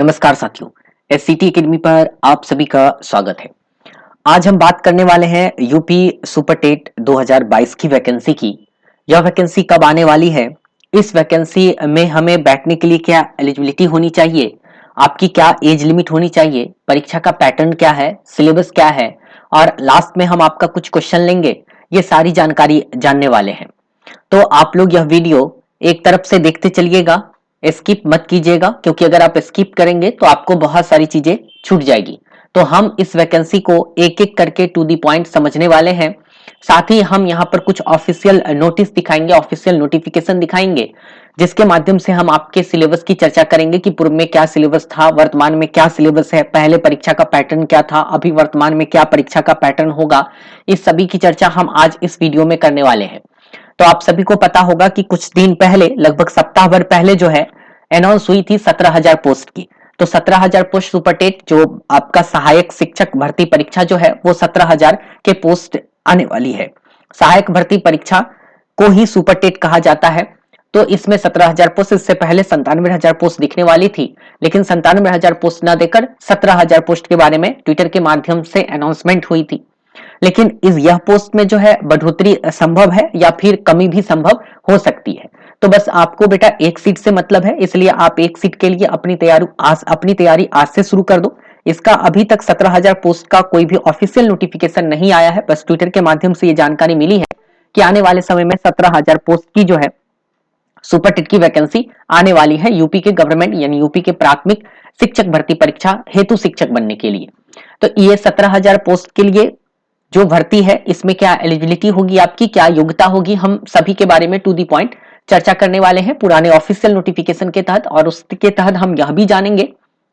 नमस्कार साथियों, एससीटी एकेडमी पर आप सभी का स्वागत है। आज हम बात करने वाले हैं यूपी सुपर टेट 2022 की वैकेंसी की। यह वैकेंसी कब आने वाली है, इस वैकेंसी में हमें बैठने के लिए क्या एलिजिबिलिटी होनी चाहिए, आपकी क्या एज लिमिट होनी चाहिए, परीक्षा का पैटर्न क्या है, सिलेबस क्या है और लास्ट में हम आपका कुछ क्वेश्चन लेंगे। ये सारी जानकारी जानने वाले हैं। तो आप लोग यह वीडियो एक तरफ से देखते चलिएगा, स्किप मत कीजिएगा, क्योंकि अगर आप स्किप करेंगे तो आपको बहुत सारी चीजें छूट जाएगी। तो हम इस वैकेंसी को एक एक करके टू दी पॉइंट समझने वाले हैं। साथ ही हम यहाँ पर कुछ ऑफिशियल नोटिस दिखाएंगे, ऑफिशियल नोटिफिकेशन दिखाएंगे, जिसके माध्यम से हम आपके सिलेबस की चर्चा करेंगे कि पूर्व में क्या सिलेबस था, वर्तमान में क्या सिलेबस है, पहले परीक्षा का पैटर्न क्या था, अभी वर्तमान में क्या परीक्षा का पैटर्न होगा। इस सभी की चर्चा हम आज इस वीडियो में करने वाले हैं। तो आप सभी को पता होगा कि कुछ दिन पहले, लगभग सप्ताह भर पहले जो है अनाउंस हुई थी 17,000 पोस्ट की। तो 17,000 पोस्ट सुपर टेट जो आपका सहायक शिक्षक भर्ती परीक्षा जो है वो 17,000 के पोस्ट आने वाली है। सहायक भर्ती परीक्षा को ही सुपर टेट कहा जाता है। तो इसमें 17,000 पोस्ट, इससे पहले 97,000 पोस्ट दिखने वाली थी, लेकिन 97,000 पोस्ट ना देकर 17,000 पोस्ट के बारे में ट्विटर के माध्यम से अनाउंसमेंट हुई थी। लेकिन इस यह पोस्ट में जो है बढ़ोतरी संभव है या फिर कमी भी संभव हो सकती है। तो बस आपको बेटा एक सीट से मतलब है, इसलिए आप एक सीट के लिए अपनी तैयारी आज से शुरू कर दो। इसका अभी तक 17,000 पोस्ट का कोई भी ऑफिशियल नोटिफिकेशन नहीं आया है, बस ट्विटर के माध्यम से ये जानकारी मिली है कि आने वाले समय में 17,000 पोस्ट की जो है सुपर टेट की वैकेंसी आने वाली है यूपी के गवर्नमेंट यानी यूपी के प्राथमिक शिक्षक भर्ती परीक्षा हेतु शिक्षक बनने के लिए। तो ये 17,000 पोस्ट के लिए जो भर्ती है, इसमें क्या एलिजिबिलिटी होगी, आपकी क्या योग्यता होगी, हम सभी के बारे में टू दी पॉइंट चर्चा करने वाले हैं पुराने ऑफिशियल नोटिफिकेशन के तहत। और उसके तहत हम यह भी जानेंगे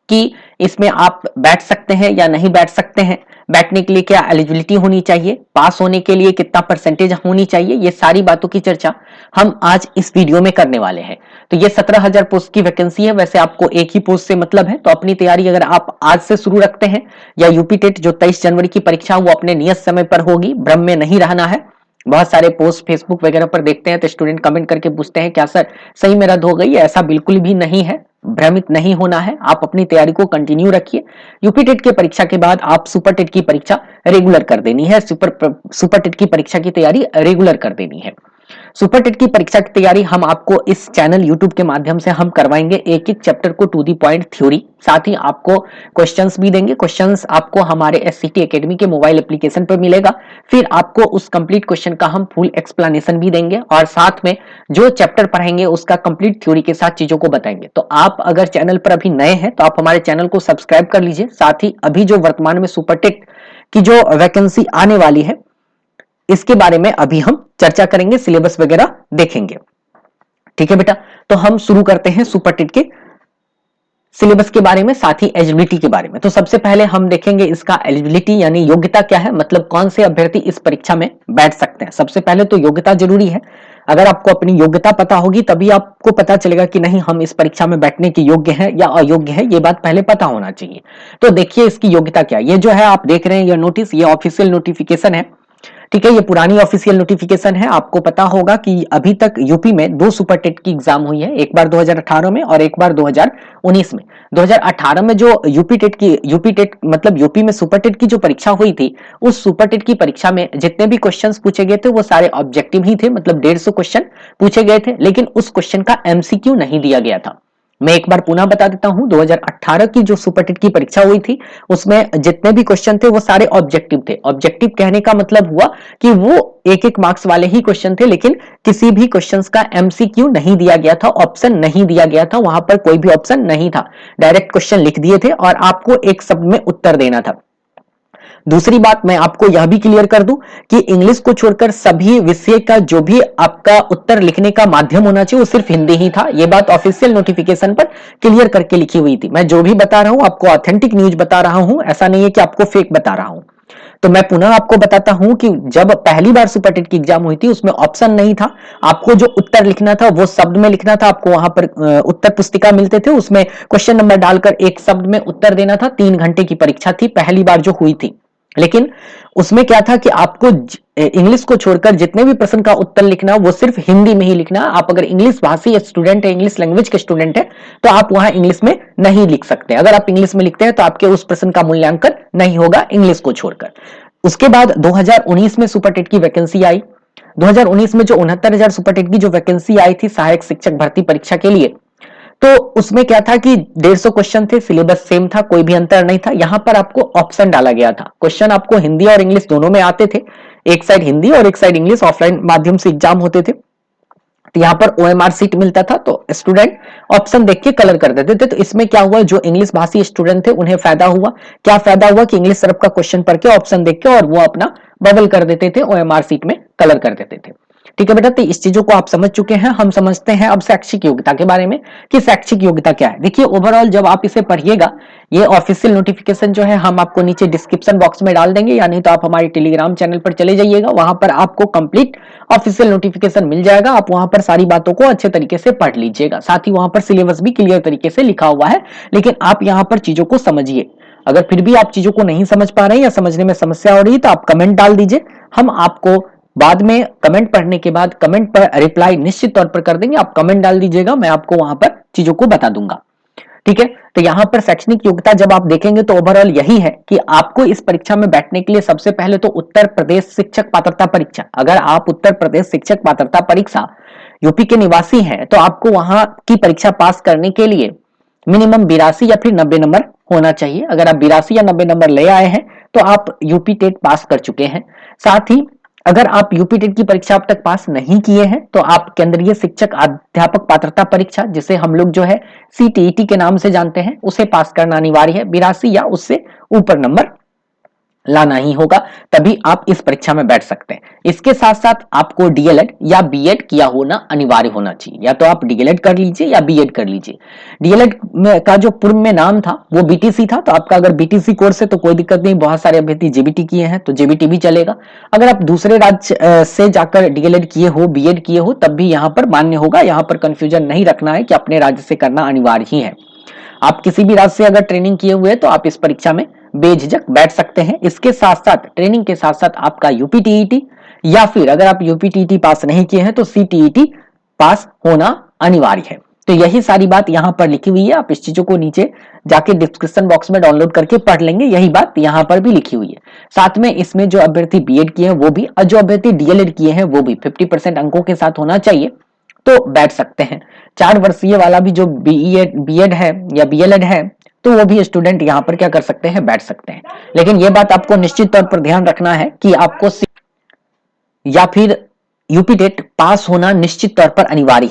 कि इसमें आप बैठ सकते हैं या नहीं बैठ सकते हैं, बैठने के लिए क्या एलिजिबिलिटी होनी चाहिए, पास होने के लिए कितना परसेंटेज होनी चाहिए। ये सारी बातों की चर्चा हम आज इस वीडियो में करने वाले हैं। तो ये 17,000 पोस्ट की वैकेंसी है। वैसे आपको एक ही पोस्ट से मतलब है, तो अपनी तैयारी अगर आप आज से शुरू रखते हैं, या यूपी टेट जो 23 जनवरी की परीक्षा वो अपने नियत समय पर होगी, भ्रम में नहीं रहना है। बहुत सारे पोस्ट फेसबुक वगैरह पर देखते हैं तो स्टूडेंट कमेंट करके पूछते हैं क्या सर सही में रद्द हो गई, ऐसा बिल्कुल भी नहीं है, भ्रमित नहीं होना है। आप अपनी तैयारी को कंटिन्यू रखिए। यूपी टेट की परीक्षा के बाद आप सुपर टेट की परीक्षा रेगुलर कर देनी है, सुपर टेट की परीक्षा की तैयारी रेगुलर कर देनी है। सुपर टेट की परीक्षा की तैयारी हम आपको इस चैनल यूट्यूब के माध्यम से हम करवाएंगे, एक एक चैप्टर को टू दी पॉइंट थ्योरी, साथ ही आपको क्वेश्चंस भी देंगे। क्वेश्चंस आपको हमारे एससीटी एकेडमी के मोबाइल एप्लीकेशन पर मिलेगा। फिर आपको उस कंप्लीट क्वेश्चन का हम फुल एक्सप्लेनेशन भी देंगे और साथ में जो चैप्टर पढ़ाएंगे उसका कंप्लीट थ्योरी के साथ चीजों को बताएंगे। तो आप अगर चैनल पर अभी नए हैं तो आप हमारे चैनल को सब्सक्राइब कर लीजिए। साथ ही अभी जो वर्तमान में सुपर टेट की जो वैकेंसी आने वाली है इसके बारे में अभी हम चर्चा करेंगे, सिलेबस वगैरह देखेंगे। ठीक है बेटा, तो हम शुरू करते हैं सुपर टेट के सिलेबस के बारे में, साथ ही एलिजिबिलिटी के बारे में। तो सबसे पहले हम देखेंगे इसका एलिजिबिलिटी यानी योग्यता क्या है, मतलब कौन से अभ्यर्थी इस परीक्षा में बैठ सकते हैं। सबसे पहले तो योग्यता जरूरी है। अगर आपको अपनी योग्यता पता होगी तभी आपको पता चलेगा कि नहीं हम इस परीक्षा में बैठने के योग्य हैं या अयोग्य है, ये बात पहले पता होना चाहिए। तो देखिए इसकी योग्यता क्या है। ये जो है आप देख रहे हैं ये नोटिस, ये ऑफिशियल नोटिफिकेशन है। ठीक है, ये पुरानी ऑफिशियल नोटिफिकेशन है। आपको पता होगा कि अभी तक यूपी में 2 सुपर टेट की एग्जाम हुई है, एक बार 2018 में और एक बार 2019 में। 2018 में जो यूपी टेट मतलब यूपी में सुपर टेट की जो परीक्षा हुई थी, उस सुपर टेट की परीक्षा में जितने भी क्वेश्चंस पूछे गए थे वो सारे ऑब्जेक्टिव ही थे, मतलब 150 क्वेश्चन पूछे गए थे, लेकिन उस क्वेश्चन का एमसीक्यू नहीं दिया गया था। मैं एक बार पुनः बता देता हूं, 2018 की जो सुपर टेट की परीक्षा हुई थी उसमें जितने भी क्वेश्चन थे वो सारे ऑब्जेक्टिव थे। ऑब्जेक्टिव कहने का मतलब हुआ कि वो एक एक मार्क्स वाले ही क्वेश्चन थे, लेकिन किसी भी क्वेश्चंस का एमसीक्यू नहीं दिया गया था, ऑप्शन नहीं दिया गया था, वहां पर कोई भी ऑप्शन नहीं था, डायरेक्ट क्वेश्चन लिख दिए थे और आपको एक शब्द में उत्तर देना था। दूसरी बात मैं आपको यह भी क्लियर कर दूं कि इंग्लिश को छोड़कर सभी विषय का जो भी आपका उत्तर लिखने का माध्यम होना चाहिए वो सिर्फ हिंदी ही था। यह बात ऑफिशियल नोटिफिकेशन पर क्लियर करके लिखी हुई थी। मैं जो भी बता रहा हूं आपको ऑथेंटिक न्यूज बता रहा हूं, ऐसा नहीं है कि आपको फेक बता रहा हूं। तो मैं पुनः आपको बताता हूं कि जब पहली बार सुपर टेट की एग्जाम हुई थी उसमें ऑप्शन नहीं था, आपको जो उत्तर लिखना था वो शब्द में लिखना था। आपको वहां पर उत्तर पुस्तिका मिलते थे, उसमें क्वेश्चन नंबर डालकर एक शब्द में उत्तर देना था। 3 घंटे की परीक्षा थी, पहली बार जो हुई थी। लेकिन उसमें क्या था कि आपको इंग्लिश को छोड़कर जितने भी प्रश्न का उत्तर लिखना वो सिर्फ हिंदी में ही लिखना। आप अगर इंग्लिश भाषी स्टूडेंट है, इंग्लिश लैंग्वेज के स्टूडेंट है, तो आप वहां इंग्लिश में नहीं लिख सकते। अगर आप इंग्लिश में लिखते हैं तो आपके उस प्रश्न का मूल्यांकन नहीं होगा इंग्लिश को छोड़कर। उसके बाद 2019 में सुपरटेट की वैकेंसी आई। 2019 में जो 69,000 सुपरटेट की जो वैकेंसी आई थी सहायक शिक्षक भर्ती परीक्षा के लिए, तो उसमें क्या था कि 150 क्वेश्चन थे, सिलेबस सेम था, कोई भी अंतर नहीं था। यहां पर आपको ऑप्शन डाला गया था, क्वेश्चन आपको हिंदी और इंग्लिश दोनों में आते थे, एक साइड हिंदी और एक साइड इंग्लिश, ऑफलाइन माध्यम से एग्जाम होते थे। तो यहाँ पर ओएमआर सीट मिलता था, तो स्टूडेंट ऑप्शन देख के कलर कर देते थे। तो इसमें क्या हुआ, जो इंग्लिश भाषी स्टूडेंट थे उन्हें फायदा हुआ। क्या फायदा हुआ कि इंग्लिश तरफ का क्वेश्चन पढ़ के ऑप्शन देख के और वो अपना बबल कर देते थे, ओएमआर सीट में कलर कर देते थे। ठीक है बेटा, तो इस चीजों को आप समझ चुके हैं। हम समझते हैं अब शैक्षिक योग्यता के बारे में कि शैक्षिक योग्यता क्या है। देखिए ओवरऑल जब आप इसे पढ़िएगा, ये ऑफिशियल नोटिफिकेशन जो है हम आपको नीचे डिस्क्रिप्शन बॉक्स में डाल देंगे, या नहीं तो आप हमारे टेलीग्राम चैनल पर चले जाइएगा, वहां पर आपको कंप्लीट ऑफिशियल नोटिफिकेशन मिल जाएगा। आप वहां पर सारी बातों को अच्छे तरीके से पढ़ लीजिएगा। साथ ही वहां पर सिलेबस भी क्लियर तरीके से लिखा हुआ है, लेकिन आप यहाँ पर चीजों को समझिए। अगर फिर भी आप चीजों को नहीं समझ पा रहे हैं या समझने में समस्या हो रही है तो आप कमेंट डाल दीजिए, हम आपको बाद में कमेंट पढ़ने के बाद कमेंट पर रिप्लाई निश्चित तौर पर कर देंगे। आप कमेंट डाल दीजिएगा, मैं आपको वहां पर चीजों को बता दूंगा। ठीक है, तो यहां पर शैक्षणिक योग्यता जब आप देखेंगे तो ओवरऑल यही है कि आपको इस परीक्षा में बैठने के लिए सबसे पहले तो उत्तर प्रदेश शिक्षक पात्रता परीक्षा, अगर आप उत्तर प्रदेश शिक्षक पात्रता परीक्षा यूपी के निवासी हैं तो आपको वहां की परीक्षा पास करने के लिए मिनिमम 82 या फिर 90 नंबर होना चाहिए। अगर आप 82 या 90 नंबर ले आए हैं तो आप यूपी टेट पास कर चुके हैं। साथ ही अगर आप यूपी टेट की परीक्षा अब तक पास नहीं किए हैं तो आप केंद्रीय शिक्षक अध्यापक पात्रता परीक्षा, जिसे हम लोग जो है सीटीईटी के नाम से जानते हैं, उसे पास करना अनिवार्य है। 82 या उससे ऊपर नंबर लाना ही होगा, तभी आप इस परीक्षा में बैठ सकते हैं। इसके साथ साथ आपको डीएलएड या बीएड किया होना अनिवार्य होना चाहिए, या तो आप डीएलएड कर लीजिए या बीएड कर लीजिए। डीएलएड का जो पूर्व में नाम था वो बीटीसी था, तो आपका अगर बीटीसी कोर्स है तो कोई दिक्कत नहीं, बहुत सारे अभ्यर्थी जेबीटी किए हैं तो जेबीटी भी चलेगा। अगर आप दूसरे राज्य से जाकर डीएलएड किए हो, बीएड किए हो, तब भी यहाँ पर मान्य होगा। यहाँ पर कंफ्यूजन नहीं रखना है कि अपने राज्य से करना अनिवार्य ही है। आप किसी भी राज्य से अगर ट्रेनिंग किए हुए तो आप इस परीक्षा में बेझिझक बैठ सकते हैं। इसके साथ साथ ट्रेनिंग के साथ साथ आपका यूपीटीईटी, या फिर अगर आप यूपीटीईटी पास नहीं किए हैं तो सीटीईटी पास होना अनिवार्य है। तो यही सारी बात यहाँ पर लिखी हुई है, आप इस चीजों को नीचे जाके डिस्क्रिप्शन बॉक्स में डाउनलोड करके पढ़ लेंगे। यही बात यहाँ पर भी लिखी हुई है। साथ में इसमें जो अभ्यर्थी बीएड किए हैं वो भी, और जो अभ्यर्थी डीएलएड किए हैं वो भी 50% अंकों के साथ होना चाहिए, तो बैठ सकते हैं। 4 वर्षीय वाला भी जो बीएड है या बीएलएड है तो वो भी स्टूडेंट यहाँ पर क्या कर सकते हैं, बैठ सकते हैं। लेकिन ये बात आपको निश्चित तौर पर ध्यान रखना है कि आपको या फिर यूपी टेट पास होना निश्चित तौर पर अनिवार्य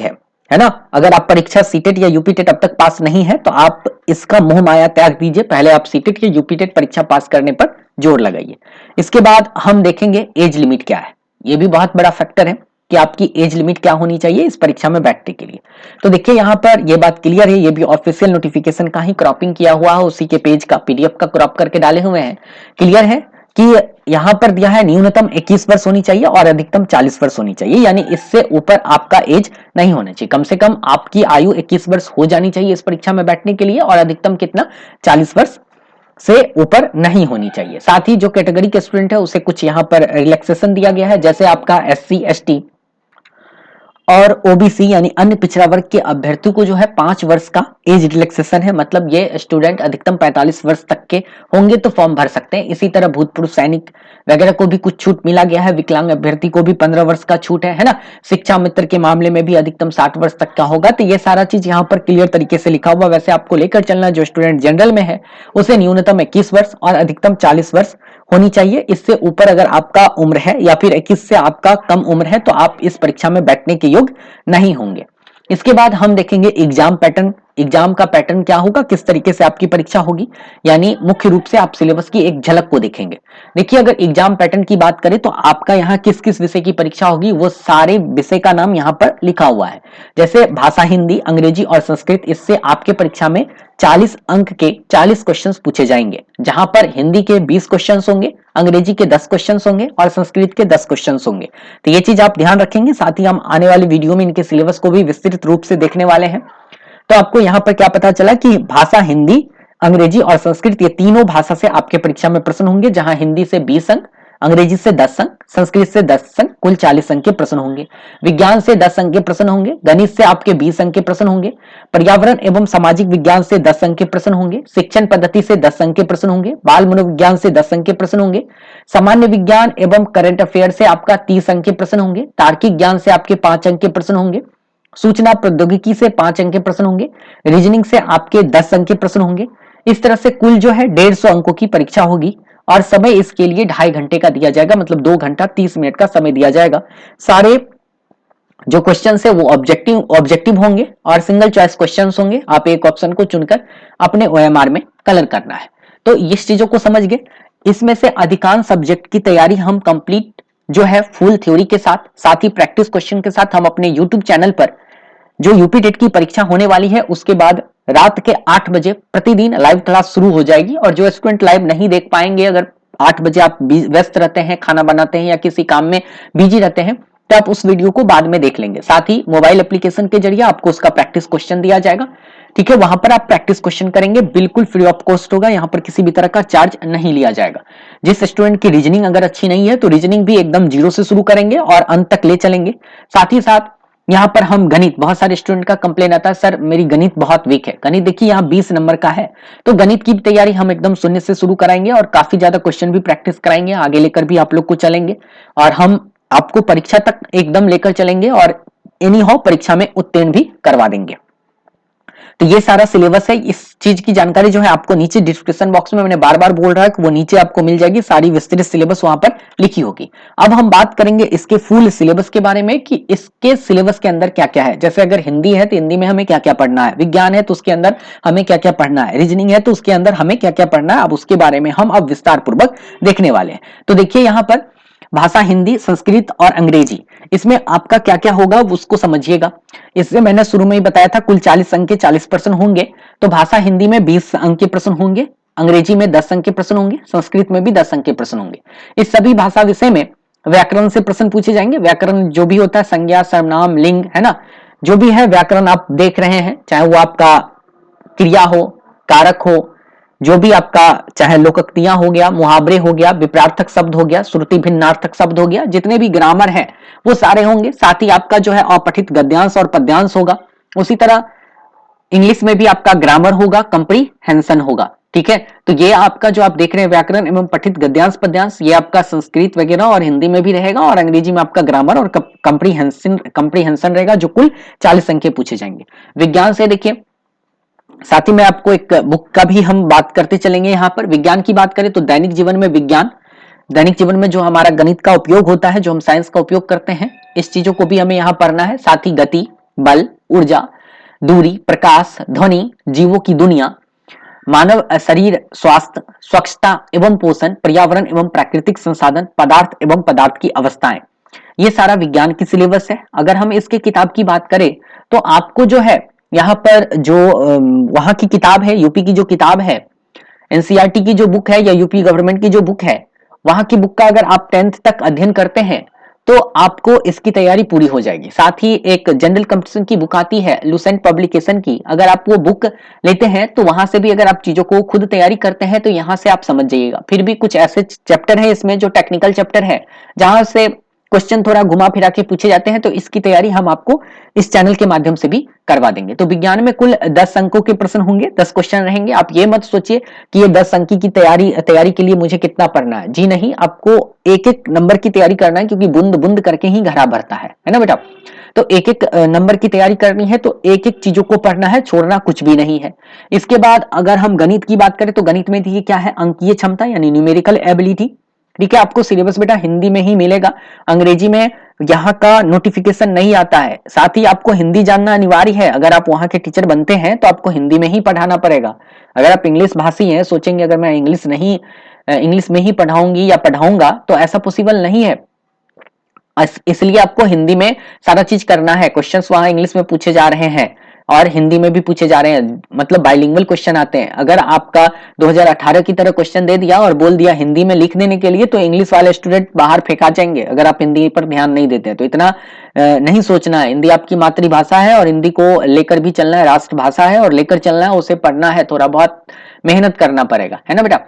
है ना। अगर आप परीक्षा सीटेट या यूपी टेट अब तक पास नहीं है तो आप इसका मोह माया त्याग दीजिए, पहले आप सीटेट या यूपी टेट परीक्षा पास करने पर जोर लगाइए। इसके बाद हम देखेंगे एज लिमिट क्या है, ये भी बहुत बड़ा फैक्टर है कि आपकी एज लिमिट क्या होनी चाहिए इस परीक्षा में बैठने के लिए। तो देखिए यहाँ पर ये बात क्लियर है, ये भी ऑफिशियल नोटिफिकेशन का ही क्रॉपिंग किया हुआ है, उसी के पेज का पीडीएफ का क्रॉप करके डाले हुए हैं। क्लियर है कि यहाँ पर दिया है न्यूनतम 21 वर्ष होनी चाहिए और अधिकतम 40 वर्ष होनी चाहिए, यानी इससे ऊपर आपका एज नहीं होना चाहिए। कम से कम आपकी आयु 21 वर्ष हो जानी चाहिए इस परीक्षा में बैठने के लिए, और अधिकतम कितना, 40 वर्ष से ऊपर नहीं होनी चाहिए। साथ ही जो कैटेगरी के स्टूडेंट है उसे कुछ यहाँ पर रिलैक्सेशन दिया गया है, जैसे आपका एससी एसटी और ओबीसी यानी अन्य पिछड़ा वर्ग के अभ्यर्थियों को जो है 5 वर्ष का एज रिलैक्सेशन है, मतलब ये स्टूडेंट अधिकतम 45 वर्ष तक के होंगे तो फॉर्म भर सकते हैं। इसी तरह भूतपूर्व सैनिक वगैरह को भी कुछ छूट मिला गया है, विकलांग अभ्यर्थी को भी 15 वर्ष का छूट है ना। शिक्षा मित्र के मामले में भी अधिकतम 60 वर्ष तक का होगा। तो ये सारा चीज यहाँ पर क्लियर तरीके से लिखा हुआ। वैसे आपको लेकर चलना, जो स्टूडेंट जनरल में है उसे न्यूनतम 21 वर्ष और अधिकतम 40 वर्ष होनी चाहिए। इससे ऊपर अगर आपका उम्र है या फिर 21 से आपका कम उम्र है तो आप इस परीक्षा में बैठने के योग्य नहीं होंगे। इसके बाद हम देखेंगे एग्जाम पैटर्न। एग्जाम का पैटर्न क्या होगा, किस तरीके से आपकी परीक्षा होगी, यानी मुख्य रूप से आप सिलेबस की एक झलक को देखेंगे। देखिए अगर एग्जाम पैटर्न की बात करें तो आपका यहाँ किस किस विषय की परीक्षा होगी वो सारे विषय का नाम यहाँ पर लिखा हुआ है। जैसे भाषा हिंदी, अंग्रेजी और संस्कृत, इससे आपके परीक्षा में 40 अंक के 40 क्वेश्चंस पूछे जाएंगे, जहां पर हिंदी के 20 क्वेश्चंस होंगे, अंग्रेजी के 10 क्वेश्चंस होंगे और संस्कृत के 10 क्वेश्चंस होंगे। तो ये चीज आप ध्यान रखेंगे। साथ ही हम आने वाली वीडियो में इनके सिलेबस को भी विस्तृत रूप से देखने वाले हैं। तो आपको यहाँ पर क्या पता चला कि भाषा हिंदी, अंग्रेजी और संस्कृत, ये तीनों भाषा से आपके परीक्षा में प्रश्न होंगे, जहां हिंदी से 20 अंक, अंग्रेजी से 10 अंक, संस्कृत से 10 अंक, कुल 40 अंक के प्रश्न होंगे। विज्ञान से 10 अंक के प्रश्न होंगे, गणित से आपके 20 अंक के प्रश्न होंगे, पर्यावरण एवं सामाजिक विज्ञान से 10 अंक के प्रश्न होंगे, शिक्षण पद्धति से 10 अंक के प्रश्न होंगे, बाल मनोविज्ञान से 10 अंक के प्रश्न होंगे, सामान्य विज्ञान एवं करंट अफेयर से आपका 30 अंक के प्रश्न होंगे, तार्किक ज्ञान से आपके 5 अंक के प्रश्न होंगे, सूचना प्रौद्योगिकी से 5 अंक के प्रश्न होंगे, रीजनिंग से आपके 10 अंक के प्रश्न होंगे। इस तरह से कुल जो है 150 अंकों की परीक्षा होगी और समय इसके लिए 2.5 घंटे का दिया जाएगा, मतलब 2 घंटा 30 मिनट का समय दिया जाएगा। सारे जो क्वेश्चन है वो ऑब्जेक्टिव होंगे और सिंगल चॉइस क्वेश्चन होंगे। आप एक ऑप्शन को चुनकर अपने OMR में कलर करना है। तो इस चीजों को समझ गए। इसमें से अधिकांश सब्जेक्ट की तैयारी हम कंप्लीट जो है फुल थ्योरी के साथ ही प्रैक्टिस क्वेश्चन के साथ हम अपने यूट्यूब चैनल पर जो यूपी टेट की परीक्षा होने वाली है उसके बाद रात के 8 बजे प्रतिदिन लाइव क्लास शुरू हो जाएगी। और जो स्टूडेंट लाइव नहीं देख पाएंगे, अगर 8 बजे आप व्यस्त रहते हैं, खाना बनाते हैं या किसी काम में बिजी रहते हैं, तो आप उस वीडियो को बाद में देख लेंगे। साथ ही मोबाइल एप्लीकेशन के जरिए आपको उसका प्रैक्टिस क्वेश्चन दिया जाएगा, ठीक है। वहां पर आप प्रैक्टिस क्वेश्चन करेंगे, बिल्कुल फ्री ऑफ कॉस्ट होगा। यहाँ पर किसी भी तरह का चार्ज नहीं लिया जाएगा। जिस स्टूडेंट की रीजनिंग अगर अच्छी नहीं है तो रीजनिंग भी एकदम जीरो से शुरू करेंगे और अंत तक ले चलेंगे। साथ ही साथ यहाँ पर हम गणित, बहुत सारे स्टूडेंट का कंप्लेन आता है सर मेरी गणित बहुत वीक है। गणित देखिए यहाँ 20 नंबर का है, तो गणित की तैयारी हम एकदम शून्य से शुरू कराएंगे और काफी ज्यादा क्वेश्चन भी प्रैक्टिस कराएंगे। आगे लेकर भी आप लोग को चलेंगे और हम आपको परीक्षा तक एकदम लेकर चलेंगे और एनी हाउ परीक्षा में उत्तीर्ण भी करवा देंगे। तो ये सारा सिलेबस है। इस चीज की जानकारी जो है आपको नीचे डिस्क्रिप्शन बॉक्स में, मैंने बार बार बोल रहा है कि वो नीचे आपको मिल जाएगी, सारी विस्तृत सिलेबस वहां पर लिखी होगी। अब हम बात करेंगे इसके फुल सिलेबस के बारे में कि इसके सिलेबस के अंदर क्या क्या है। जैसे अगर हिंदी है तो हिंदी में हमें क्या क्या पढ़ना है, विज्ञान है तो उसके अंदर हमें क्या क्या पढ़ना है, रीजनिंग है तो उसके अंदर हमें क्या क्या पढ़ना है। अब उसके बारे में हम अब विस्तार पूर्वक देखने वाले हैं। तो देखिए यहाँ पर भाषा हिंदी, संस्कृत और अंग्रेजी, इसमें आपका क्या क्या होगा उसको समझिएगा। इससे मैंने शुरू में ही बताया था कुल 40 अंक के 40 प्रश्न होंगे। तो भाषा हिंदी में 20 अंक के प्रश्न होंगे, अंग्रेजी में 10 अंक के प्रश्न होंगे, संस्कृत में भी 10 अंक के प्रश्न होंगे। इस सभी भाषा विषय में व्याकरण से प्रश्न पूछे जाएंगे। व्याकरण जो भी होता है, संज्ञा, सर्वनाम, लिंग, है ना, जो भी है व्याकरण आप देख रहे हैं, चाहे वो आपका क्रिया हो, कारक हो, जो भी आपका चाहे लोकोक्तियां हो गया, मुहावरे हो गया, विपरार्थक शब्द हो गया, श्रुति भिन्नार्थक शब्द हो गया, जितने भी ग्रामर है वो सारे होंगे। साथ ही आपका जो है अपठित गद्यांश और पद्यांश होगा। उसी तरह इंग्लिश में भी आपका ग्रामर होगा, कंप्रीहेंशन होगा, ठीक है। तो ये आपका जो आप देख रहे हैं व्याकरण एवं पठित गद्यांश पद्यांश, ये आपका संस्कृत वगैरह और हिंदी में भी रहेगा और अंग्रेजी में आपका ग्रामर और कंप्रीहेंशन रहेगा, जो कुल 40 अंक के पूछे जाएंगे। विज्ञान से देखिए, साथ ही में आपको एक बुक का भी हम बात करते चलेंगे। यहाँ पर विज्ञान की बात करें तो दैनिक जीवन में विज्ञान, दैनिक जीवन में जो हमारा गणित का उपयोग होता है, जो हम साइंस का उपयोग करते हैं, इस चीजों को भी हमें यहाँ पढ़ना है। साथ ही गति, बल, ऊर्जा, दूरी, प्रकाश, ध्वनि, जीवों की दुनिया, मानव शरीर, स्वास्थ्य, स्वच्छता एवं पोषण, पर्यावरण एवं प्राकृतिक संसाधन, पदार्थ एवं पदार्थ की अवस्थाएं, ये सारा विज्ञान की सिलेबस है। अगर हम इसके किताब की बात करें तो आपको जो है यहाँ पर जो वहां की किताब है, यूपी की जो किताब है, एनसीईआरटी की जो बुक है या यूपी गवर्नमेंट की जो बुक है, वहां की बुक का अगर आप 10th तक अध्ययन करते हैं तो आपको इसकी तैयारी पूरी हो जाएगी। साथ ही एक जनरल कंपटीशन की बुक आती है लुसेंट पब्लिकेशन की, अगर आप वो बुक लेते हैं तो वहां से भी अगर आप चीजों को खुद तैयारी करते हैं तो यहाँ से आप समझ जाइएगा। फिर भी कुछ ऐसे चैप्टर है इसमें जो टेक्निकल चैप्टर है, जहां से क्वेश्चन थोड़ा घुमा फिरा के पूछे जाते हैं, तो इसकी तैयारी हम आपको इस चैनल के माध्यम से भी करवा देंगे। तो विज्ञान में कुल 10 अंकों के प्रश्न होंगे, 10 क्वेश्चन रहेंगे। आप ये मत सोचिए कि ये 10 अंक की तैयारी के लिए मुझे कितना पढ़ना है। जी नहीं, आपको एक एक नंबर की तैयारी करना है, क्योंकि बूंद बूंद करके ही घड़ा भरता है ना बेटा। तो एक एक नंबर की तैयारी करनी है, तो एक एक चीजों को पढ़ना है, छोड़ना कुछ भी नहीं है। इसके बाद अगर हम गणित की बात करें तो गणित में देखिए क्या है, अंकीय क्षमता यानी न्यूमेरिकल एबिलिटी, ठीक है। आपको सिलेबस बेटा हिंदी में ही मिलेगा, अंग्रेजी में यहाँ का नोटिफिकेशन नहीं आता है। साथ ही आपको हिंदी जानना अनिवार्य है। अगर आप वहां के टीचर बनते हैं तो आपको हिंदी में ही पढ़ाना पड़ेगा। अगर आप इंग्लिश भाषी हैं, सोचेंगे अगर मैं इंग्लिश में ही पढ़ाऊंगी या पढ़ाऊंगा, तो ऐसा पॉसिबल नहीं है। इसलिए आपको हिंदी में सारा चीज करना है। क्वेश्चंस वहां इंग्लिश में पूछे जा रहे हैं और हिंदी में भी पूछे जा रहे हैं, मतलब बाइलिंगुअल क्वेश्चन आते हैं। अगर आपका 2018 की तरह क्वेश्चन दे दिया और बोल दिया हिंदी में लिख देने के लिए, तो इंग्लिश वाले स्टूडेंट बाहर फेंका जाएंगे अगर आप हिंदी पर ध्यान नहीं देते हैं। तो इतना नहीं सोचना है। हिंदी आपकी मातृभाषा है और हिंदी को लेकर भी चलना है, राष्ट्रभाषा है और लेकर चलना है, उसे पढ़ना है, थोड़ा बहुत मेहनत करना पड़ेगा, है ना बेटा।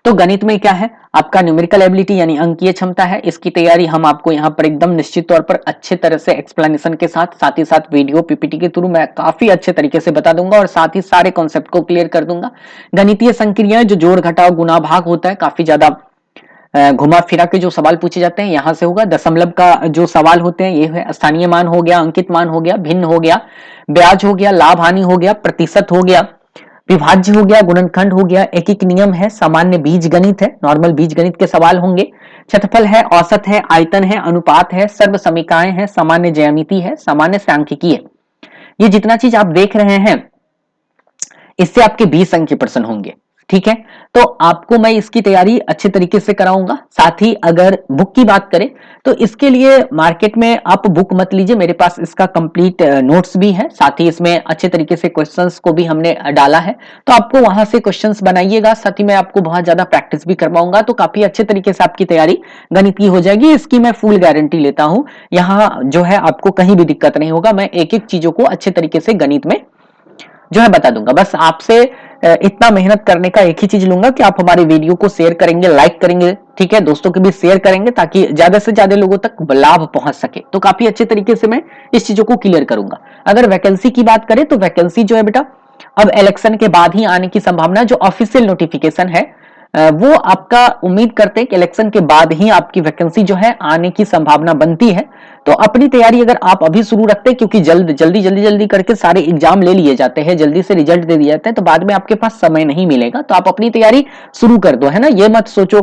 तो गणित में क्या है, आपका न्यूमेरिकल एबिलिटी यानी अंकीय क्षमता है। इसकी तैयारी हम आपको यहाँ पर एकदम निश्चित तौर पर अच्छे तरह से एक्सप्लेनेशन के साथ ही साथ वीडियो पीपीटी के थ्रू मैं काफी अच्छे तरीके से बता दूंगा और साथ ही सारे कॉन्सेप्ट को क्लियर कर दूंगा। गणितीय संक्रियाएं जो जोड़ घटाव गुणा भाग होता है, काफी ज्यादा घुमा फिरा के जो सवाल पूछे जाते हैं यहां से होगा। दशमलव का जो सवाल होते हैं ये है, स्थानीय मान हो गया, अंकित मान हो गया, भिन्न हो गया, ब्याज हो गया, लाभ हानि हो गया, प्रतिशत हो गया, विभाज्य हो गया, गुणनखंड हो गया, एकीक नियम है, सामान्य बीज गणित है, नॉर्मल बीज गणित के सवाल होंगे, क्षेत्रफल है, औसत है, आयतन है, अनुपात है, सर्व समीकरण है, सामान्य ज्यामिति है, सामान्य सांख्यिकी है। ये जितना चीज आप देख रहे हैं इससे आपके 20 अंक के प्रश्न होंगे, ठीक है। तो आपको मैं इसकी तैयारी अच्छे तरीके से कराऊंगा। साथ ही अगर बुक की बात करें तो इसके लिए मार्केट में आप बुक मत लीजिए, मेरे पास इसका कंप्लीट नोट्स भी है, साथ ही इसमें अच्छे तरीके से क्वेश्चंस को भी हमने डाला है, तो आपको वहां से क्वेश्चंस बनाइएगा। साथ ही मैं आपको बहुत ज्यादा प्रैक्टिस भी करवाऊंगा, तो काफी अच्छे तरीके से आपकी तैयारी गणित की हो जाएगी। इसकी मैं फुल गारंटी लेता हूं, यहाँ जो है आपको कहीं भी दिक्कत नहीं होगा। मैं एक एक चीजों को अच्छे तरीके से गणित में जो है बता दूंगा। बस आपसे इतना मेहनत करने का एक ही चीज लूंगा कि आप हमारे वीडियो को शेयर करेंगे, लाइक करेंगे, ठीक है, दोस्तों के भी शेयर करेंगे ताकि ज्यादा से ज्यादा लोगों तक लाभ पहुंच सके। तो काफी अच्छे तरीके से मैं इस चीजों को क्लियर करूंगा। अगर वैकेंसी की बात करें तो वैकेंसी जो है बेटा अब इलेक्शन के बाद ही आने की संभावना, जो ऑफिशियल नोटिफिकेशन है वो आपका उम्मीद करते हैं कि इलेक्शन के बाद ही आपकी वैकेंसी जो है आने की संभावना बनती है। तो अपनी तैयारी अगर आप अभी शुरू रखते हैं, क्योंकि जल्दी करके सारे एग्जाम ले लिए जाते हैं, जल्दी से रिजल्ट दे दिए जाते हैं, तो बाद में आपके पास समय नहीं मिलेगा। तो आप अपनी तैयारी शुरू कर दो, है ना, ये मत सोचो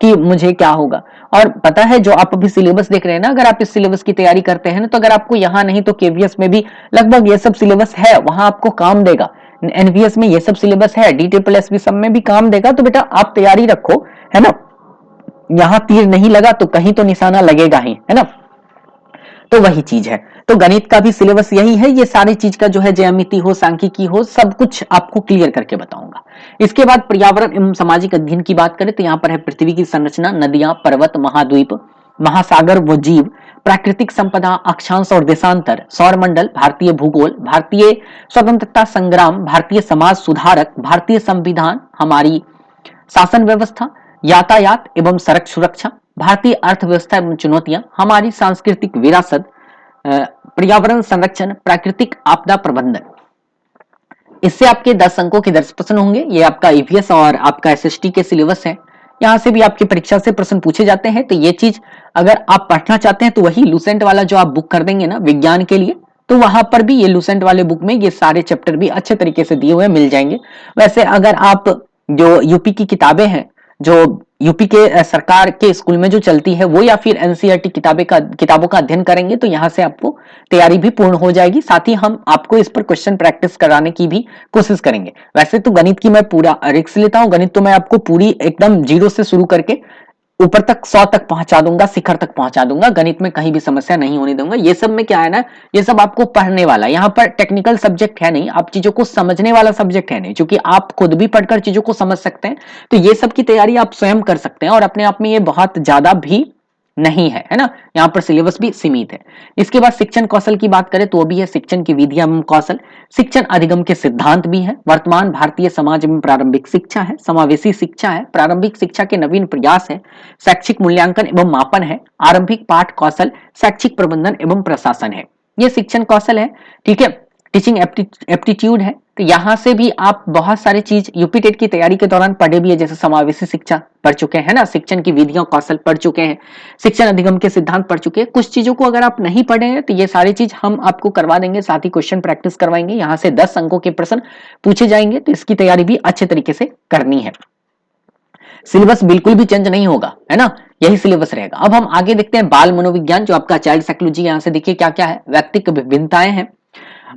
कि मुझे क्या होगा। और पता है जो आप अभी सिलेबस देख रहे हैं ना, अगर आप इस सिलेबस की तैयारी करते हैं ना, तो अगर आपको यहाँ नहीं तो केवीएस में भी लगभग ये सब सिलेबस है, वहां आपको काम देगा। एनवीएस में ये सब सिलेबस है, DSSB सब में भी काम देगा। तो बेटा आप तैयारी रखो, है ना, यहां तीर नहीं लगा तो कहीं तो निशाना लगेगा ही, है ना। तो वही चीज है। तो गणित का भी सिलेबस यही है, ये सारी चीज का जो है ज्यामिति हो, सांख्यिकी हो, सब कुछ आपको क्लियर करके बताऊंगा। इसके बाद पर्यावरण एवं सामाजिक अध्ययन की बात करें तो यहाँ पर है पृथ्वी की संरचना, नदियां, पर्वत, महाद्वीप, महासागर व जीव, प्राकृतिक संपदा, अक्षांश और देशांतर, सौरमंडल, भारतीय भूगोल, भारतीय स्वतंत्रता संग्राम, भारतीय समाज सुधारक, भारतीय संविधान, हमारी शासन व्यवस्था, यातायात एवं सड़क सुरक्षा, भारतीय अर्थव्यवस्था एवं चुनौतियां, हमारी सांस्कृतिक विरासत, पर्यावरण संरक्षण, प्राकृतिक आपदा प्रबंधन। इससे आपके 10 अंकों के 10 प्रश्न होंगे। ये आपका ईवीएस और आपका एसएसटी के सिलेबस है, यहां से भी आपकी परीक्षा से प्रश्न पूछे जाते हैं। तो ये चीज अगर आप पढ़ना चाहते हैं तो वही लूसेंट वाला जो आप बुक कर देंगे ना विज्ञान के लिए, तो वहां पर भी ये लूसेंट वाले बुक में ये सारे चैप्टर भी अच्छे तरीके से दिए हुए मिल जाएंगे। वैसे अगर आप जो यूपी की किताबें हैं, जो यूपी के सरकार के स्कूल में जो चलती है वो, या फिर एनसीईआरटी किताबों का अध्ययन करेंगे तो यहाँ से आपको तैयारी भी पूर्ण हो जाएगी। साथ ही हम आपको इस पर क्वेश्चन प्रैक्टिस कराने की भी कोशिश करेंगे। वैसे तो गणित की मैं पूरा रिस्क लेता हूँ, गणित तो मैं आपको पूरी एकदम जीरो से शुरू करके ऊपर तक 100 तक पहुंचा दूंगा, शिखर तक पहुंचा दूंगा। गणित में कहीं भी समस्या नहीं होने दूंगा। ये सब में क्या है ना, ये सब आपको पढ़ने वाला, यहाँ पर टेक्निकल सब्जेक्ट है नहीं, आप चीजों को समझने वाला सब्जेक्ट है नहीं, क्योंकि आप खुद भी पढ़कर चीजों को समझ सकते हैं। तो ये सब की तैयारी आप स्वयं कर सकते हैं और अपने आप में ये बहुत ज्यादा भी नहीं है, है ना। यहाँ पर सिलेबस भी सीमित है। इसके बाद शिक्षण कौशल की बात करें तो वो भी है शिक्षण की विधियां एवं कौशल, शिक्षण अधिगम के सिद्धांत भी है, वर्तमान भारतीय समाज में प्रारंभिक शिक्षा है, समावेशी शिक्षा है, प्रारंभिक शिक्षा के नवीन प्रयास है, शैक्षिक मूल्यांकन एवं मापन है, आरंभिक पाठ कौशल, शैक्षिक प्रबंधन एवं प्रशासन है। ये शिक्षण कौशल है, ठीक है। टीचिंग एप्टीट्यूड है। तो यहां से भी आप बहुत सारी चीज यूपी टेट की तैयारी के दौरान पढ़े भी है, जैसे समावेशी शिक्षा पढ़ चुके हैं ना, शिक्षण की विधियों कौशल पढ़ चुके हैं, शिक्षण अधिगम के सिद्धांत पढ़ चुके हैं। कुछ चीजों को अगर आप नहीं पढ़े हैं तो ये सारी चीज हम आपको करवा देंगे, साथ ही क्वेश्चन प्रैक्टिस करवाएंगे। यहाँ से 10 अंकों के प्रश्न पूछे जाएंगे, तो इसकी तैयारी भी अच्छे तरीके से करनी है। सिलेबस बिल्कुल भी चेंज नहीं होगा, है ना, यही सिलेबस रहेगा। अब हम आगे देखते हैं बाल मनोविज्ञान, जो आपका चाइल्ड साइकोलॉजी। यहाँ से देखिए क्या क्या है, व्यक्तित्व विभिन्नताएं हैं,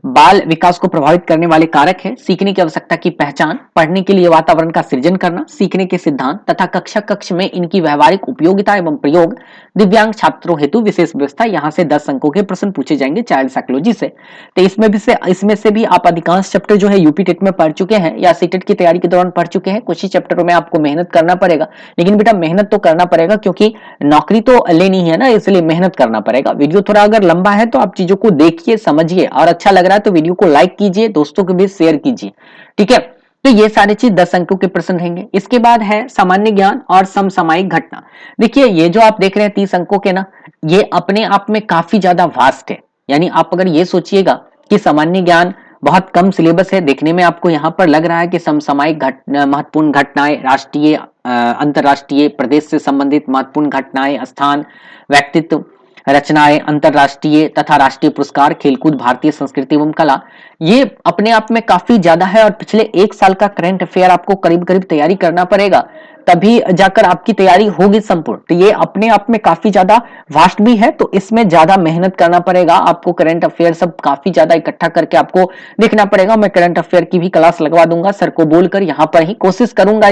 बाल विकास को प्रभावित करने वाले कारक है सीखने की आवश्यकता की पहचान, पढ़ने के लिए वातावरण का सृजन करना, सीखने के सिद्धांत तथा कक्षा कक्ष में इनकी व्यवहारिक उपयोगिता एवं प्रयोग, दिव्यांग छात्रों हेतु विशेष व्यवस्था। यहाँ से 10 अंकों के प्रश्न पूछे जाएंगे चाइल्ड साइकोलॉजी से। तो इसमें से भी आप अधिकांश चैप्टर जो है यूपी टेट में पढ़ चुके हैं या सीटेट की तैयारी के दौरान पढ़ चुके हैं। कुछ ही चैप्टरों में आपको मेहनत करना पड़ेगा, लेकिन बेटा मेहनत तो करना पड़ेगा क्योंकि नौकरी तो लेनी है ना, इसलिए मेहनत करना पड़ेगा। वीडियो थोड़ा अगर लंबा है तो आप चीजों को देखिए, समझिए, और अच्छा लग रहा है तो वीडियो को लाइक कीजिए, दोस्तों के बीच शेयर कीजिए, ठीक है। तो ये सारी चीज 10 अंकों के प्रश्न रहेंगे। इसके बाद है सामान्य ज्ञान और समसामयिक घटना। देखिए ये जो आप देख रहे हैं 30 अंकों के ना, ये अपने आप में काफी ज्यादा वास्ट है। यानी आप अगर ये सोचिएगा कि सामान्य ज्ञान बहुत कम सिलेबस है, देखने में आपको यहाँ पर लग रहा है कि समसामयिक महत्वपूर्ण घटनाएं, राष्ट्रीय अंतरराष्ट्रीय प्रदेश से संबंधित महत्वपूर्ण घटनाएं, स्थान, व्यक्तित्व, रचनाएं, अंतरराष्ट्रीय तथा राष्ट्रीय पुरस्कार, खेलकूद, भारतीय संस्कृति एवं कला, ये अपने आप में काफी ज्यादा है। और पिछले 1 साल का करंट अफेयर आपको करीब करीब तैयारी करना पड़ेगा, तभी जाकर आपकी तैयारी होगी संपूर्ण। तो ये अपने आप में काफी ज्यादा वास्ट भी है, तो इसमें ज्यादा मेहनत करना पड़ेगा आपको। करंट अफेयर सब काफी ज्यादा इकट्ठा करके आपको देखना पड़ेगा। मैं करंट अफेयर की भी क्लास लगवा दूंगा सर को बोलकर, यहाँ पर ही कोशिश करूंगा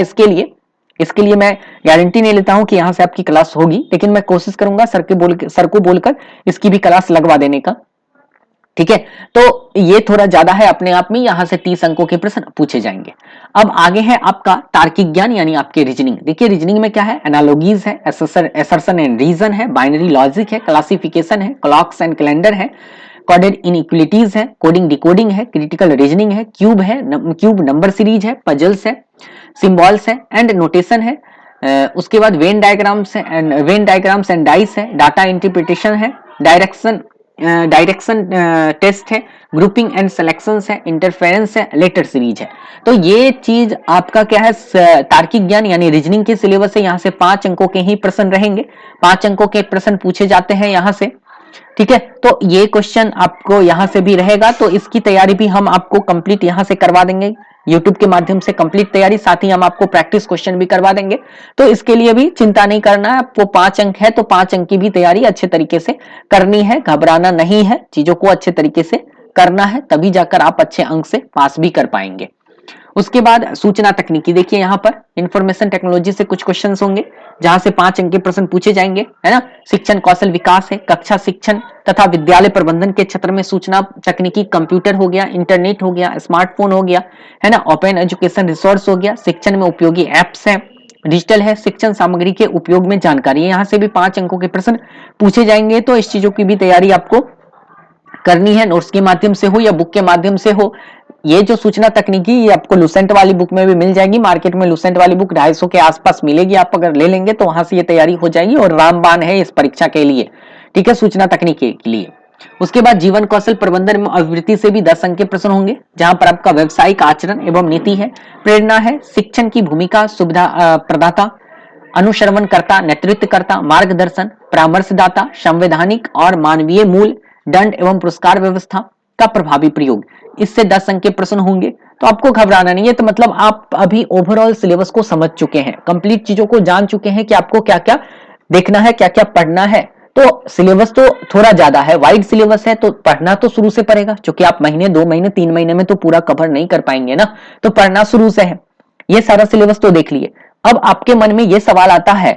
इसके लिए मैं गारंटी नहीं लेता हूं कि यहां से आपकी क्लास होगी, लेकिन मैं कोशिश करूंगा सर को बोलकर इसकी भी क्लास लगवा देने का, ठीक है। तो ये थोड़ा ज्यादा है अपने आप में, यहां से 30 अंकों के प्रश्न पूछे जाएंगे। अब आगे है आपका तार्किक ज्ञान यानी आपके रीजनिंग। देखिए रीजनिंग में क्या है, एनालॉजीज है, असर्शन एंड रीजन है, बाइनरी लॉजिक है, क्लासिफिकेशन है, क्लॉक्स एंड कैलेंडर है, कोडेड इनइक्वालिटीज है, कोडिंग डिकोडिंग है, क्रिटिकल रीजनिंग है, क्यूब नंबर सीरीज है, पजल्स है, सिंबल्स है एंड नोटेशन है। उसके बाद वेन डायग्राम्स एंड डाइस है, डाटा इंटरप्रिटेशन है, डायरेक्शन टेस्ट है, ग्रुपिंग एंड सिलेक्शंस है, इंटरफेरेंस है, लेटर सीरीज है। तो ये चीज आपका क्या है, तार्किक ज्ञान यानी रीजनिंग के सिलेबस से यहाँ से 5 अंकों के ही प्रश्न रहेंगे। 5 अंकों के प्रश्न पूछे जाते हैं यहाँ से, ठीक है। तो ये क्वेश्चन आपको यहां से भी रहेगा, तो इसकी तैयारी भी हम आपको कंप्लीट यहां से करवा देंगे यूट्यूब के माध्यम से, कंप्लीट तैयारी, साथ ही हम आपको प्रैक्टिस क्वेश्चन भी करवा देंगे। तो इसके लिए भी चिंता नहीं करना है आपको। 5 अंक है तो 5 अंक की भी तैयारी अच्छे तरीके से करनी है, घबराना नहीं है, चीजों को अच्छे तरीके से करना है, तभी जाकर आप अच्छे अंक से पास भी कर पाएंगे। उसके बाद सूचना तकनीकी, देखिए यहाँ पर इंफॉर्मेशन टेक्नोलॉजी से कुछ क्वेश्चंस होंगे जहां से 5 अंक के प्रश्न पूछे जाएंगे, है ना। शिक्षण कौशल विकास है, कक्षा शिक्षण तथा विद्यालय प्रबंधन के क्षेत्र में सूचना तकनीकी, कंप्यूटर हो गया, इंटरनेट हो गया, स्मार्टफोन हो गया, है ना, ओपन एजुकेशन रिसोर्स हो गया, शिक्षण में उपयोगी एप्स है, डिजिटल है, शिक्षण सामग्री के उपयोग में जानकारी है। यहाँ से भी 5 अंकों के प्रश्न पूछे जाएंगे, तो इस चीजों की भी तैयारी आपको करनी है, नोट्स के माध्यम से हो या बुक के माध्यम से हो। ये जो सूचना तकनीकी, ये आपको लुसेंट वाली बुक में भी मिल जाएगी, मार्केट में लुसेंट वाली बुक 250 के आसपास मिलेगी, आप अगर ले लेंगे तो वहां से ये तैयारी हो जाएगी और रामबाण है इस परीक्षा के लिए, ठीक है, सूचना तकनीकी के लिए। उसके बाद जीवन कौशल प्रबंधन एवं अभिवृद्धि से भी 10 अंक के प्रश्न होंगे, जहां पर आपका व्यवसायिक आचरण एवं नीति है, प्रेरणा है, शिक्षण की भूमिका, सुविधा प्रदाता, अनुश्रवणकर्ता, नेतृत्वकर्ता, मार्गदर्शन, परामर्शदाता, संवैधानिक और मानवीय मूल, दंड एवं पुरस्कार व्यवस्था का प्रभावी प्रयोग, इससे 10 अंक के प्रश्न होंगे। तो आपको घबराना नहीं है, तो मतलब आप अभी ओवरऑल सिलेबस को समझ चुके हैं, कंप्लीट चीजों को जान चुके हैं कि आपको क्या क्या देखना है, क्या क्या पढ़ना है। तो सिलेबस तो थोड़ा ज्यादा है, वाइड सिलेबस है, तो पढ़ना तो शुरू से पड़ेगा, क्योंकि आप महीने 2 महीने 3 महीने में तो पूरा कवर नहीं कर पाएंगे ना, तो पढ़ना शुरू से है। ये सारा सिलेबस तो देख लिए। अब आपके मन में ये सवाल आता है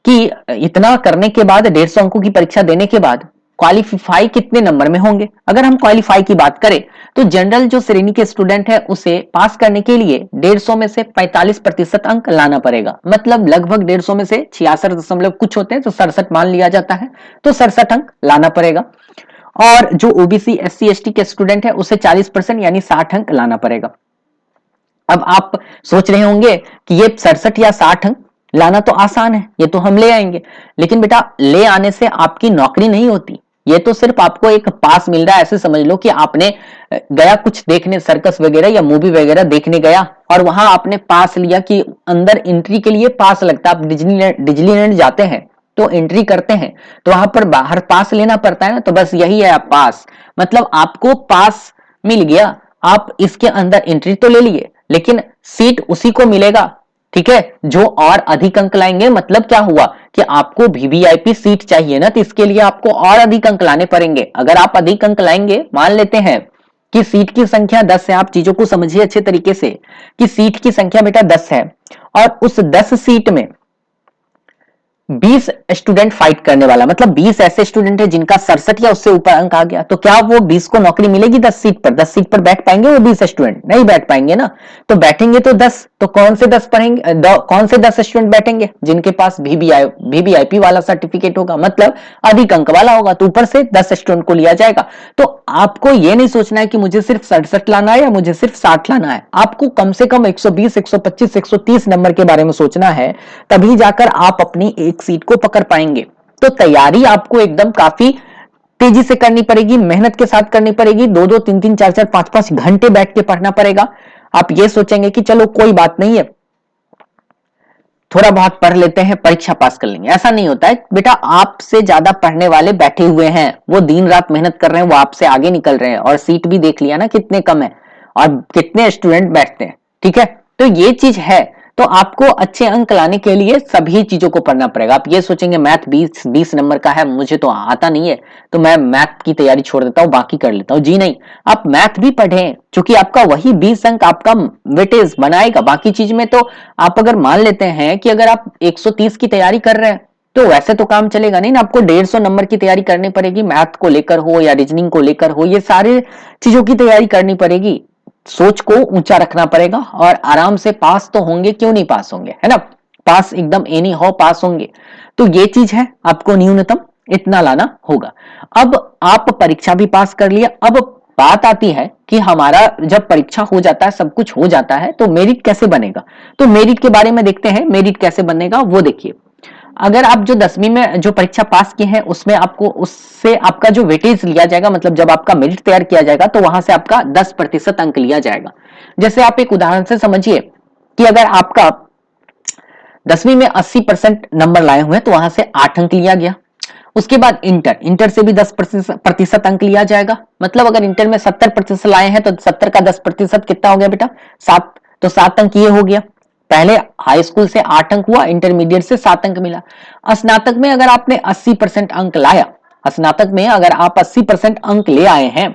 कि इतना करने के बाद, 150 अंकों की परीक्षा देने के बाद क्वालिफाई कितने नंबर में होंगे। अगर हम क्वालिफाई की बात करें तो जनरल जो श्रेणी के स्टूडेंट है उसे पास करने के लिए 150 में से 45% अंक लाना पड़ेगा, मतलब लगभग 150 में से 66 दशमलव कुछ होते हैं, तो 67 मान लिया जाता है, तो 67 अंक लाना पड़ेगा। और जो ओबीसी एससी एसटी के स्टूडेंट है उसे 40% यानी 60 अंक लाना पड़ेगा। अब आप सोच रहे होंगे कि ये 67 या 60 अंक लाना तो आसान है, ये तो हम ले आएंगे, लेकिन बेटा ले आने से आपकी नौकरी नहीं होती, ये तो सिर्फ आपको एक पास मिल रहा है। ऐसे समझ लो कि आपने गया कुछ देखने, सर्कस वगैरह या मूवी वगैरह देखने गया और वहां आपने पास लिया, कि अंदर एंट्री के लिए पास लगता है। आप डिज्नीलैंड जाते हैं तो एंट्री करते हैं, तो वहां पर बाहर पास लेना पड़ता है ना, तो बस यही है आप पास, मतलब आपको पास मिल गया। आप इसके अंदर एंट्री तो ले लिए, लेकिन सीट उसी को मिलेगा, ठीक है, जो और अधिक अंक लाएंगे। मतलब क्या हुआ कि आपको वीवीआईपी सीट चाहिए ना, तो इसके लिए आपको और अधिक अंक लाने पड़ेंगे। अगर आप अधिक अंक लाएंगे, मान लेते हैं कि सीट की संख्या 10 है। आप चीजों को समझिए अच्छे तरीके से कि सीट की संख्या बेटा 10 है और उस 10 सीट में 20 स्टूडेंट फाइट करने वाला, मतलब 20 ऐसे स्टूडेंट है जिनका 67 या उससे ऊपर अंक आ गया, तो क्या वो 20 को नौकरी मिलेगी 10 सीट पर? 10 सीट पर बैठ पाएंगे वो 20 स्टूडेंट? नहीं बैठ पाएंगे ना। तो बैठेंगे तो 10, तो कौन से 10 पढ़ेंगे, कौन से 10 स्टूडेंट बैठेंगे? जिनके पास वीवीआईपी वाला सर्टिफिकेट होगा, मतलब अधिक अंक वाला होगा, तो ऊपर से 10 स्टूडेंट को लिया जाएगा। तो आपको ये नहीं सोचना है कि मुझे सिर्फ 67 लाना है या मुझे सिर्फ 60 लाना है, आपको कम से कम 120, 125, 130 नंबर के बारे में सोचना है, तभी जाकर आप अपनी एक सीट को पकड़ पाएंगे। तो तैयारी आपको एकदम काफी तेजी से करनी पड़ेगी, मेहनत के साथ करनी पड़ेगी। 2-2, 3-3, 4-4, 5-5 घंटे बैठ के पढ़ना पड़ेगा। आप ये सोचेंगे कि चलो कोई बात नहीं है, थोड़ा बहुत पढ़ लेते हैं, परीक्षा पास कर लेंगे, ऐसा नहीं होता है बेटा। आपसे ज्यादा पढ़ने वाले बैठे हुए हैं, वो दिन रात मेहनत कर रहे हैं, वो आपसे आगे निकल रहे हैं, और सीट भी देख लिया ना कितने कम है और कितने स्टूडेंट बैठते हैं। ठीक है, तो ये चीज है। तो आपको अच्छे अंक लाने के लिए सभी चीजों को पढ़ना पड़ेगा। आप ये सोचेंगे मैथ 20 नंबर का है, मुझे तो आता नहीं है, तो मैं मैथ की तैयारी छोड़ देता हूं, बाकी कर लेता हूं। जी नहीं, आप मैथ भी पढ़ें, क्योंकि आपका वही 20 अंक आपका वेटेज बनाएगा। बाकी चीज में तो आप अगर मान लेते हैं कि अगर आप 130 की तैयारी कर रहे हैं तो वैसे तो काम चलेगा नहीं ना, आपको 150 नंबर की तैयारी करनी पड़ेगी, मैथ को लेकर हो या रीजनिंग को लेकर हो, ये सारी चीजों की तैयारी करनी पड़ेगी। सोच को ऊंचा रखना पड़ेगा और आराम से पास तो होंगे, क्यों नहीं पास होंगे, है ना। पास एकदम एनी हाउ पास होंगे। तो ये चीज है, आपको न्यूनतम इतना लाना होगा। अब आप परीक्षा भी पास कर लिया, अब बात आती है कि हमारा जब परीक्षा हो जाता है, सब कुछ हो जाता है, तो मेरिट कैसे बनेगा। तो मेरिट के बारे में देखते हैं, मेरिट कैसे बनेगा वो देखिए। अगर आप जो 10वीं में जो परीक्षा पास की है उसमें आपको उससे आपका जो वेटेज लिया जाएगा, मतलब जब आपका मेरिट तैयार किया जाएगा तो वहां से आपका 10% अंक लिया जाएगा। जैसे आप एक उदाहरण से समझिए कि अगर आपका 10वीं में 80% नंबर लाए हुए हैं तो वहां से 8 अंक लिया गया। उसके बाद इंटर से भी 10% अंक लिया जाएगा, मतलब अगर इंटर में 70% लाए हैं तो 70 का 10% कितना हो गया बेटा? 7, तो 7 अंक ये हो गया। पहले हाई स्कूल से 8 अंक हुआ, इंटरमीडिएट से 7 अंक मिला। स्नातक में अगर आपने 80% अंक लाया, स्नातक में अगर आप 80% अंक ले आए हैं,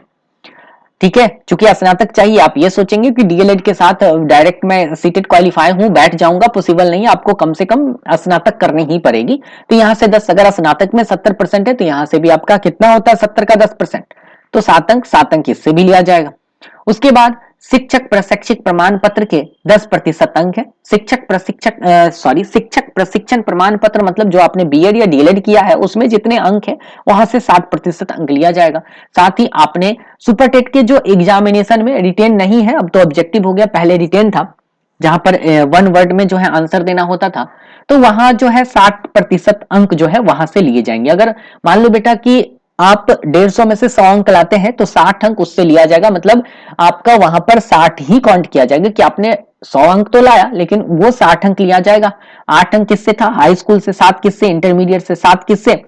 ठीक है, चूंकि स्नातक चाहिए, आप ये सोचेंगे कि डीएलएड के साथ डायरेक्ट मैं सीटेट क्वालिफाई हूं बैठ जाऊंगा, पॉसिबल नहीं है, आपको कम से कम स्नातक करनी ही पड़ेगी। तो यहां से 10, अगर स्नातक में 70% है तो यहां से भी आपका कितना होता है? 70 का 10%, तो 7 अंक इससे भी लिया जाएगा। उसके बाद शिक्षक प्रशिक्षक प्रमाण पत्र के 10% अंक है। शिक्षक प्रशिक्षण प्रमाण पत्र, मतलब जो आपने बीएड या डीएलएड किया है उसमें जितने अंक है वहां से 60% अंक लिया जाएगा। साथ ही आपने सुपरटेट के जो एग्जामिनेशन में रिटेन नहीं है, अब तो ऑब्जेक्टिव हो गया, पहले रिटेन था जहां पर 1 वर्ड में जो है आंसर देना होता था, तो वहां जो है 60% अंक जो है वहां से लिए जाएंगे। अगर मान लो बेटा कि आप 150 में से 100 अंक लाते हैं तो 60 अंक उससे लिया जाएगा, मतलब आपका वहां पर 60 ही काउंट किया जाएगा कि आपने 100 अंक तो लाया लेकिन वो 60 अंक लिया जाएगा। 8 अंक किससे था? हाई स्कूल से, 7 किससे? इंटरमीडिएट से, 7 किससे?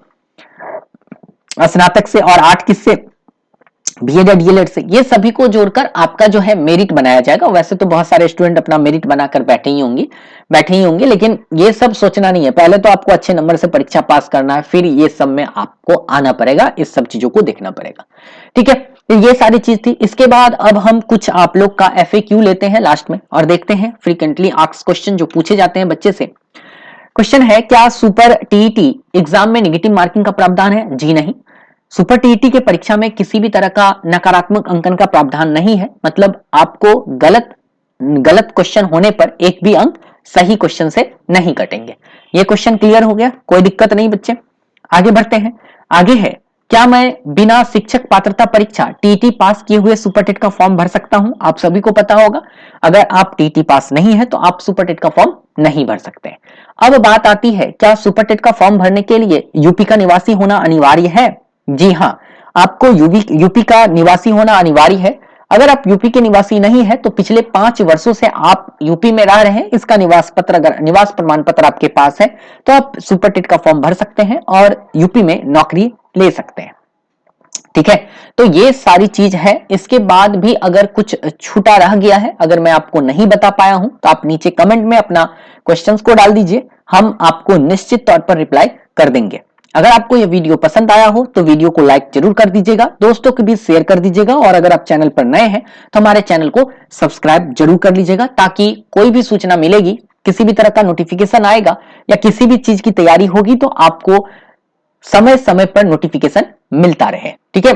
स्नातक से, और 8 किससे? बीएड डीएलएड से। ये सभी को जोड़कर आपका जो है मेरिट बनाया जाएगा। वैसे तो बहुत सारे स्टूडेंट अपना मेरिट बनाकर बैठे ही होंगे, लेकिन ये सब सोचना नहीं है। पहले तो आपको अच्छे नंबर से परीक्षा पास करना है, फिर ये सब में आपको आना पड़ेगा, इस सब चीजों को देखना पड़ेगा। ठीक है, ये सारी चीज थी। इसके बाद अब हम कुछ आप लोग का FAQ लेते हैं लास्ट में और देखते हैं फ्रीक्वेंटली आस्क्ड क्वेश्चन जो पूछे जाते हैं बच्चे से। क्वेश्चन है, क्या सुपर टीईटी एग्जाम में नेगेटिव मार्किंग का प्रावधान है? जी नहीं, सुपर टीईटी के परीक्षा में किसी भी तरह का नकारात्मक अंकन का प्रावधान नहीं है, मतलब आपको गलत क्वेश्चन होने पर एक भी अंक सही क्वेश्चन से नहीं कटेंगे। ये क्वेश्चन क्लियर हो गया, कोई दिक्कत नहीं बच्चे। आगे बढ़ते हैं। आगे है, क्या मैं बिना शिक्षक पात्रता परीक्षा टीईटी पास किए हुए सुपरटेट का फॉर्म भर सकता हूं? आप सभी को पता होगा, अगर आप टीईटी पास नहीं है तो आप सुपरटेट का फॉर्म नहीं भर सकते। अब बात आती है, क्या सुपरटेट का फॉर्म भरने के लिए यूपी का निवासी होना अनिवार्य है? जी हाँ, आपको यूपी का निवासी होना अनिवार्य है। अगर आप यूपी के निवासी नहीं है तो पिछले 5 वर्षों से आप यूपी में रह रहे हैं, इसका निवास प्रमाण पत्र आपके पास है तो आप सुपरटेट का फॉर्म भर सकते हैं और यूपी में नौकरी ले सकते हैं। ठीक है, तो ये सारी चीज है। इसके बाद भी अगर कुछ छूटा रह गया है, अगर मैं आपको नहीं बता पाया हूं तो आप नीचे कमेंट में अपना क्वेश्चंस को डाल दीजिए, हम आपको निश्चित तौर पर रिप्लाई कर देंगे। अगर आपको यह वीडियो पसंद आया हो तो वीडियो को लाइक जरूर कर दीजिएगा, दोस्तों के बीच शेयर कर दीजिएगा, और अगर आप चैनल पर नए हैं तो हमारे चैनल को सब्सक्राइब जरूर कर लीजिएगा, ताकि कोई भी सूचना मिलेगी, किसी भी तरह का नोटिफिकेशन आएगा या किसी भी चीज की तैयारी होगी तो आपको समय समय पर नोटिफिकेशन मिलता रहे। ठीक है,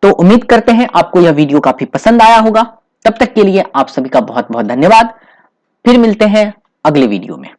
तो उम्मीद करते हैं आपको यह वीडियो काफी पसंद आया होगा। तब तक के लिए आप सभी का बहुत बहुत धन्यवाद। फिर मिलते हैं अगले वीडियो में।